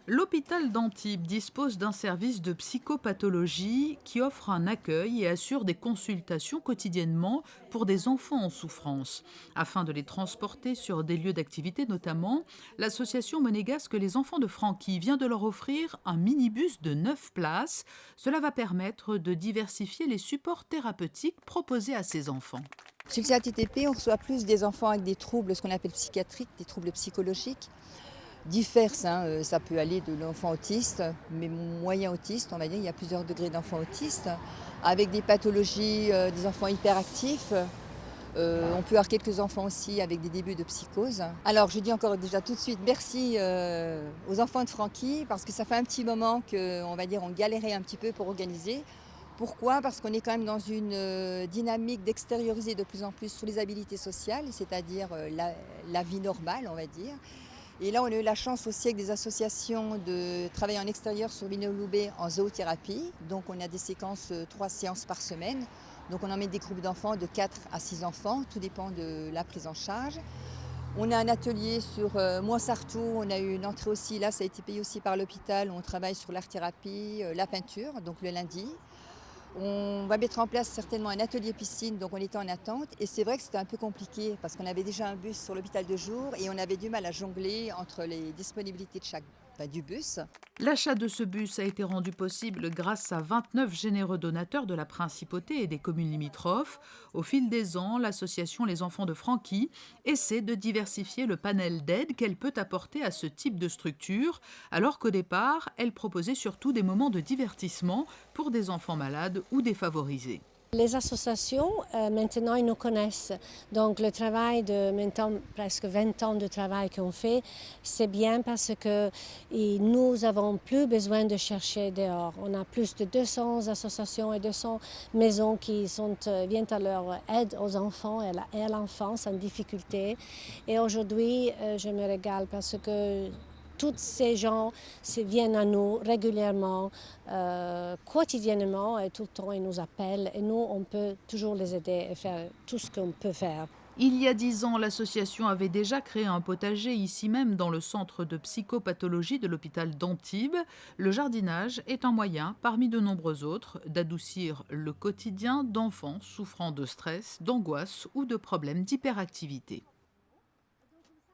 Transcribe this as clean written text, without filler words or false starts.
L'hôpital d'Antibes dispose d'un service de psychopathologie qui offre un accueil et assure des consultations quotidiennement pour des enfants en souffrance. Afin de les transporter sur des lieux d'activité notamment, l'association monégasque Les Enfants de Francky vient de leur offrir un minibus de 9 places. Cela va permettre de diversifier les supports thérapeutiques proposés à ces enfants. Sur le CATTP, on reçoit plus des enfants avec des troubles, ce qu'on appelle psychiatriques, des troubles psychologiques, divers. Ça peut aller de l'enfant autiste, mais moyen autiste, on va dire, il y a plusieurs degrés d'enfants autistes, avec des pathologies, des enfants hyperactifs. On peut avoir quelques enfants aussi avec des débuts de psychose. Alors je dis encore déjà tout de suite merci aux enfants de Francky, parce que ça fait un petit moment qu'on va dire on galérait un petit peu pour organiser. Pourquoi? Parce qu'on est quand même dans une dynamique d'extérioriser de plus en plus sur les habilités sociales, c'est-à-dire la vie normale, on va dire. Et là, on a eu la chance aussi avec des associations de travailler en extérieur sur Vineux-Loubet en zoothérapie. Donc on a des séquences, 3 séances par semaine. Donc on emmène des groupes d'enfants de 4 à 6 enfants, tout dépend de la prise en charge. On a un atelier sur Moinsartou, on a eu une entrée aussi, là ça a été payé aussi par l'hôpital, on travaille sur l'art-thérapie, la peinture, donc le lundi. On va mettre en place certainement un atelier piscine, donc on était en attente. Et c'est vrai que c'était un peu compliqué parce qu'on avait déjà un bus sur l'hôpital de jour et on avait du mal à jongler entre les disponibilités du bus. L'achat de ce bus a été rendu possible grâce à 29 généreux donateurs de la principauté et des communes limitrophes. Au fil des ans, l'association Les Enfants de Francky essaie de diversifier le panel d'aide qu'elle peut apporter à ce type de structure, alors qu'au départ, elle proposait surtout des moments de divertissement pour des enfants malades ou défavorisés. Les associations, maintenant, ils nous connaissent. Donc, le travail de maintenant, presque 20 ans de travail qu'on fait, c'est bien parce que nous n'avons plus besoin de chercher dehors. On a plus de 200 associations et 200 maisons qui viennent à leur aide aux enfants et à l'enfance en difficulté. Et aujourd'hui, je me régale parce que tous ces gens viennent à nous régulièrement, quotidiennement et tout le temps ils nous appellent et nous on peut toujours les aider et faire tout ce qu'on peut faire. Il y a 10 ans, l'association avait déjà créé un potager ici même dans le centre de psychopathologie de l'hôpital d'Antibes. Le jardinage est un moyen, parmi de nombreux autres, d'adoucir le quotidien d'enfants souffrant de stress, d'angoisse ou de problèmes d'hyperactivité.